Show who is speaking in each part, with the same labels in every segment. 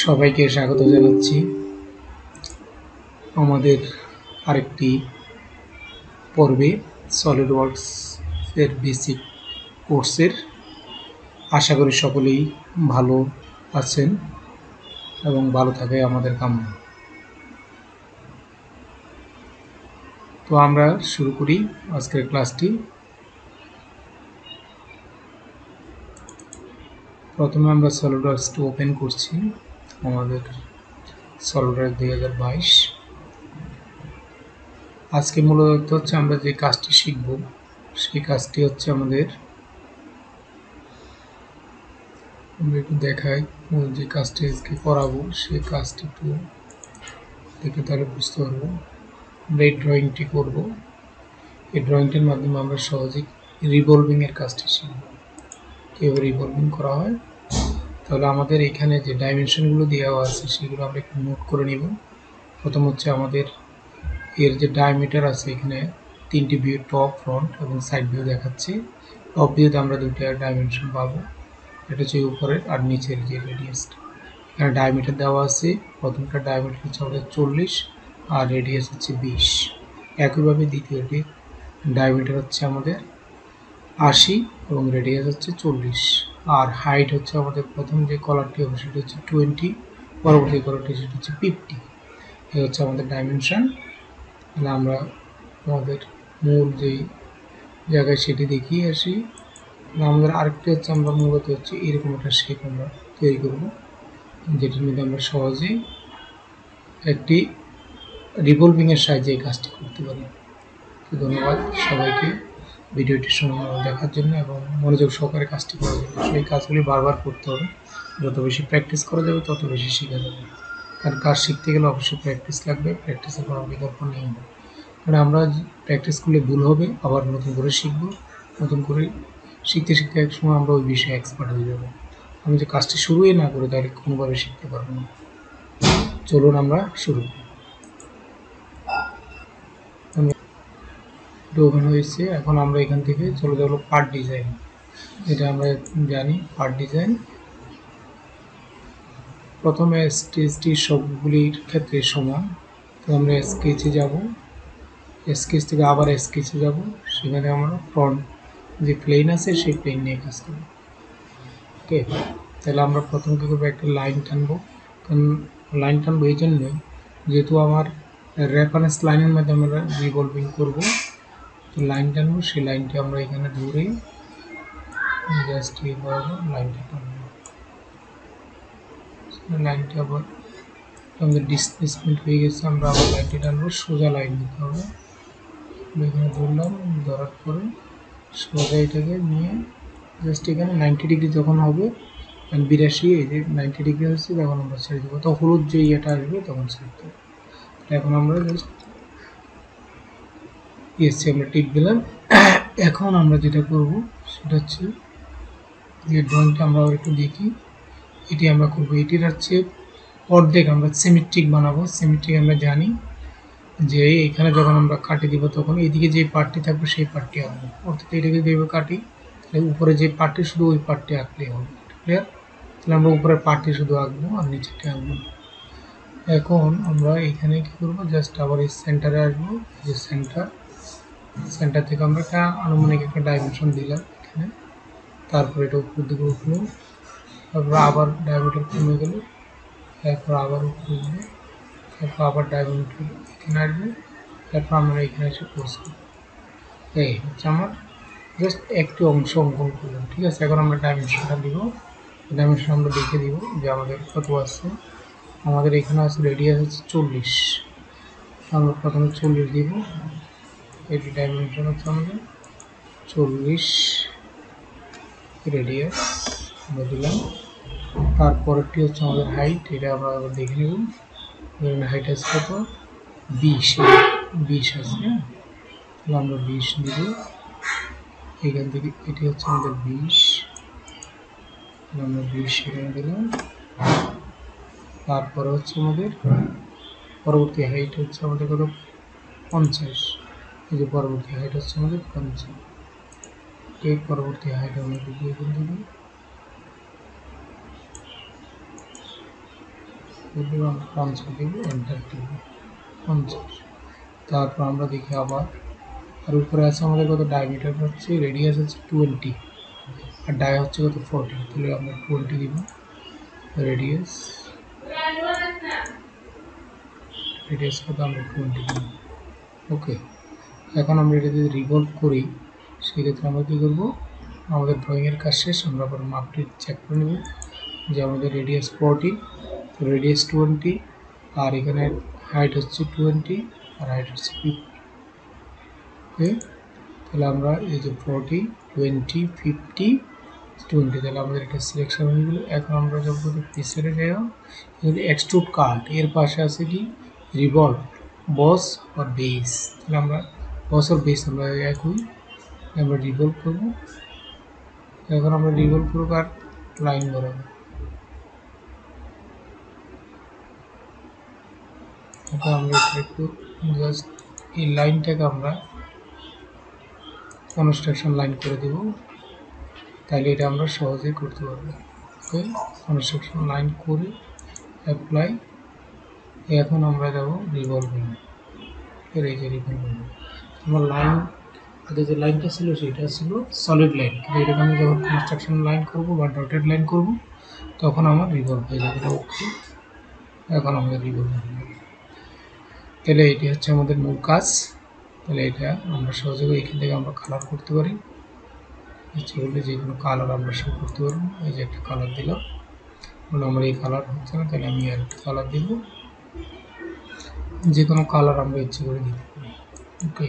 Speaker 1: সবাইকে স্বাগত জানাচ্ছি আমাদের আরেকটি পর্বে সলিডওয়ার্কস এর বেসিক কোর্সের। আশা করি সকলেই ভালো আছেন এবং ভালো থাকে আমাদের কাম্য। তো আমরা শুরু করি আজকের ক্লাসটি। প্রথমে আমরা সলিডওয়ার্কসটি ওপেন করছি, আমাদের সলিডওয়ার্কস 2022। আজকে মূলত হচ্ছে আমরা যে কাজটি শিখব সেই কাজটি হচ্ছে আমাদের, আমরা একটু দেখাই যে কাজটি আজকে করাবো সেই কাজটি একটু দেখে তাহলে বুঝতে পারবো। আমরা এই ড্রয়িংটি করব, এই ড্রয়িংটির মাধ্যমে আমরা সহজেই রিভলভিংয়ের কাজটি শিখব, কীভাবে রিভলভিং করা হয়। তাহলে আমাদের এখানে যে ডাইমেনশনগুলো দেওয়া আছে সেগুলো আমরা একটু নোট করে নিব। প্রথম হচ্ছে আমাদের এর যে ডায়ামিটার আছে, এখানে তিনটি ভিউ, টপ, ফ্রন্ট এবং সাইড ভিউ দেখাচ্ছে। টপ ভিউতে আমরা দুইটা ডাইমেনশন পাবো, এটা হচ্ছে উপরের আর নিচের যে রেডিয়াসটা। এখানে ডায়ামিটার দেওয়া আছে, প্রথমটা ডায়ামিটার হচ্ছে আমাদের 40 আর রেডিয়াস হচ্ছে 20। একইভাবে দ্বিতীয়টি ডায়ামিটার হচ্ছে আমাদের 80 এবং রেডিয়াস হচ্ছে 40, আর হাইট হচ্ছে আমাদের প্রথম যে কলারটি হবে সেটা হচ্ছে 20, পরবর্তী কলারটি সেটা হচ্ছে 50। এই হচ্ছে আমাদের ডাইমেনশন। তাহলে আমরা আমাদের মূল যেই জায়গায় সেটি দেখিয়ে আসি। আমাদের আরেকটি হচ্ছে আমরা মূলত হচ্ছে এরকম একটা শেপ আমরা তৈরি করব, যেটির মধ্যে আমরা সহজেই একটি রিভলভিংয়ের সাহায্যে এই কাজটি করতে পারি। তো ধন্যবাদ সবাইকে ভিডিওটি দেখার জন্য এবং মনোযোগ সহকারে কাজটি করার জন্য। সেই কাজগুলি বারবার করতে হবে, যত বেশি প্র্যাকটিস করা যাবে তত বেশি শেখা যাবে। কারণ কাজ শিখতে গেলে অবশ্যই প্র্যাকটিস লাগবে, প্র্যাকটিসের কোনো বিকল্প নেই। কারণ আমরা প্র্যাকটিস করলে ভুল হবে, আবার নতুন করে শিখব, নতুন করে শিখতে শিখতে এক সময় আমরা ওই বিষয়ে এক্সপার্ট হয়ে যাব। আমি যে কাজটি শুরুই না করে তাহলে কোনোভাবে শিখতে পারবো না। চলুন আমরা শুরু করি। ওপেন হয়েছে, এখন আমরা এখান থেকে চলে যাব পার্ট ডিজাইন। এটা আমরা জানি পার্ট ডিজাইন। প্রথমে স্কেচটি সবগুলির ক্ষেত্রে সমান, তো আমরা স্কেচে যাব, স্কেচ থেকে আবার স্কেচে যাব, সেখানে আমরা ফ্রন্ট যে প্লেন আছে সেই প্লেন নিয়ে কাজ করব। ওকে, তাহলে আমরা প্রথম কী করবো, একটা লাইন টানবো। কারণ লাইন টানবো এই জন্যই, যেহেতু আমার রেফারেন্স লাইনের মধ্যে আমরা রিভলভিং করব, তো লাইন টানবো, সেই লাইনটি আমরা এখানে ধরে জাস্ট এইভাবে লাইনটা টানবো। লাইনটা আবার আমাদের ডিসপ্লেসমেন্ট হয়ে গেছে, আমরা আবার লাইনটি টানবো, সোজা লাইন দিতে হবে। এখানে ধরলাম, ধরার পরে সোজা এটাকে নিয়ে জাস্ট এখানে 90 ডিগ্রি যখন হবে, 82, এই যে 90 ডিগ্রি হচ্ছে, তখন আমরা ছেড়ে দেবো। তো হলুদ যে ইয়েটা আসবে তখন ছেড়ে দেবো। এখন আমরা জাস্ট এসছি, আমরা টিপ দিলাম। এখন আমরা যেটা করব সেটা হচ্ছে যে ড্রয়িংটা আমরা একটু দেখি, এটি আমরা করবো, এটির হচ্ছে অর্ধেক আমরা সিমেট্রিক বানাবো। সিমেট্রিক আমরা জানি যে এখানে যখন আমরা কাটি দিব তখন এইদিকে যে পার্টটি থাকবে সেই পার্টটি আঁকবো, অর্থাৎ এটাকে যেভাবে কাটি উপরে যে পার্টটি শুধু ওই পার্টটি আঁকলেই হবে। ক্লিয়ার? তাহলে আমরা উপরের পার্টটি শুধু আঁকবো আর নিচেরটি আঁকবো। এখন আমরা এখানে কি করব, জাস্ট আবার এই সেন্টারে আসবো, যে সেন্টার থেকে আমরা একটা আনুমানিক একটা ডাইমেনশন দিলাম এখানে, তারপর এটা উপর দিকে উঠলো, তারপর আবার ডায়ামিটার কমে গেল, তারপর আবার উপরে উঠবে, তারপর আবার ডায়ামিটার এখানে আসবে, তারপর আমরা এখানে এসে ক্লোজ করব। এই হচ্ছে আমার জাস্ট একটি অংশ অঙ্কন করলাম। ঠিক আছে, এখন আমরা ডাইমেনশনটা দিব। ডাইমেনশন আমরা লিখে দিব যে আমাদের কত আছে। আমাদের এখানে আছে রেডিয়াস হচ্ছে 40, আমরা প্রথমে 40 দিব। এটি ডাইমেনশন হচ্ছে আমাদের 40 রেডিয়াস আমরা দিলাম। তারপরেরটি হচ্ছে আমাদের হাইট, এটা আমরা আবার দেখে নেব। হাইট আছে কত, 20 আছে। তাহলে আমরা 20 দিব এখান থেকে, এটি হচ্ছে আমাদের 20, আমরা 20 এখানে দিলাম। তারপরে হচ্ছে আমাদের পরবর্তী হাইট হচ্ছে আমাদের কত, 50। এই যে পরবর্তী হাইট হচ্ছে আমাদের 50, এই পরবর্তী হাইট আমরা দিব এখান থেকে। করলে আমরা 50 দেব, এন্টার দেব 50। তারপর আমরা দেখি আবার, আর উপরে আছে আমাদের কত ডায়ামিটার হচ্ছে, রেডিয়াস হচ্ছে 20 আর ডায়া হচ্ছে কত 40, তাহলে আমরা 20 দিব রেডিয়াস। রেডিয়াস কত আমরা 20 দিব। ওকে, এখন আমরা এটা যদি রিভলভ করি সেক্ষেত্রে আমরা কী করবো, আমাদের ড্রয়িংয়ের কাজ শেষ, আমরা আবার মাপটি চেক করে নেব যে আমাদের রেডিয়াস 40, তো রেডিয়াস 20 আর এখানে হাইট হচ্ছে 20 আর হাইট হচ্ছে 50। ওকে, তাহলে আমরা এই যে 40, 20, 50, 20, তাহলে আমাদের এটা সিলেকশন হয়ে গেলো। এখন আমরা যখন পিছনে যাই, যদি এক্সট্রুড কাট এর পাশে আছে কি রিভলভ, বস আর বেস, তাহলে আমরা বস আর বেস আমরা একই আমরা রিভলভ করবো। এখন আমরা রিভলভ করবো আর লাইন বরাবর। এখন আমরা একটু জাস্ট এই লাইনটাকে আমরা কনস্ট্রাকশন লাইন করে দেব, তাহলে এটা আমরা সহজেই করতে পারবো। ওকে, কনস্ট্রাকশন লাইন করে অ্যাপ্লাই। এখন আমরা যাব রিভলভিং, এই যে রিভলভিং আমার লাইন, আগে যে লাইনটা ছিল সেটা ছিল সলিড লাইন, কিন্তু এটাকে আমি যখন কনস্ট্রাকশন লাইন করব বা ডটেড লাইন করব তখন আমার রিভলভ হয়ে যাবে। ওকে, এখন আমাদের রিভলভ হয়ে যাবে। তাহলে এটি হচ্ছে আমাদের মূল কাজ। তাহলে এটা আমরা সহজে এখান থেকে আমরা কালার করতে পারি, ইচ্ছে করলে যে কোনো কালার আমরা শো করতে পারবো। এই যে একটা কালার দিলাম, বলে আমার এই কালার হচ্ছে না, তাহলে আমি আর একটা কালার দিব, যে কোনো কালার আমরা ইচ্ছে করে দিতে পারি। ওকে,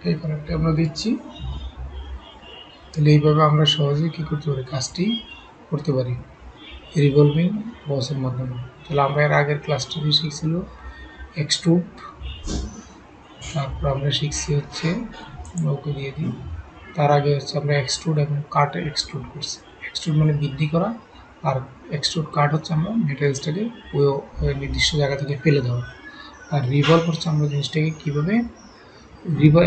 Speaker 1: এই কালারটা আমরা দিচ্ছি। তাহলে এইভাবে আমরা সহজেই কী করতে পারি, কাজটি করতে পারি রিভলভিং বসের মাধ্যমে। তাহলে আমরা এর আগের ক্লাসটি শিখছিল এক্সট্রুড, তারপর আমরা শিখছি হচ্ছে, ওকে দিয়ে দিই, তার আগে হচ্ছে আমরা এক্সট্রুড এবং কাট এক্সট্রুড করছি। এক্সট্রুড মানে বৃদ্ধি করা, আর এক্সট্রুড কাট হচ্ছে আমরা মেটেরিয়ালসটাকে ওই নির্দিষ্ট জায়গা থেকে ফেলে দেওয়া। আর রিভলভ হচ্ছে আমরা জিনিসটাকে কীভাবে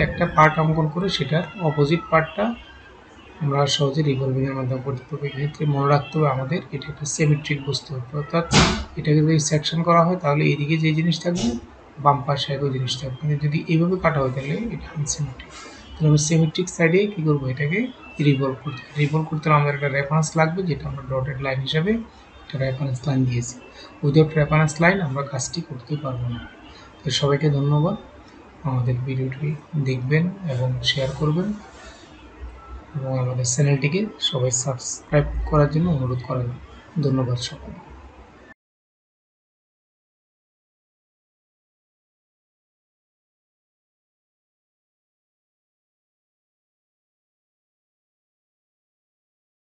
Speaker 1: একটা পার্ট অঙ্কন করে সেটার অপোজিট পার্টটা আমরা সহজে রিভলভিংয়ের মাধ্যমে করতে পারবো। এক্ষেত্রে মনে রাখতে হবে আমাদের এটা একটা সিমেট্রিক বস্তু, অর্থাৎ এটাকে যদি সেকশন করা হয় তাহলে এইদিকে যে জিনিস থাকবে বাম পাশে একই জিনিস থাকবে, কিন্তু যদি এইভাবে কাটা হয় তাহলে এটা আনসিমেট্রিক। তাহলে আমরা সিমেট্রিক সাইডে কী করবো, এটাকে রিভলভ করতে। রিভলভ করতে হলে আমাদের একটা রেফারেন্স লাগবে, যেটা আমরা ডটেড লাইন হিসাবে একটা রেফারেন্স লাইন দিয়েছি। উইদাউট রেফারেন্স লাইন আমরা কাজটি করতে পারবো না। তো সবাইকে ধন্যবাদ, আমাদের ভিডিওটি দেখবেন এবং শেয়ার করবেন এবং আমাদের চ্যানেলটিকে সবাই সাবস্ক্রাইব করার জন্য অনুরোধ করা। ধন্যবাদ সকলকে।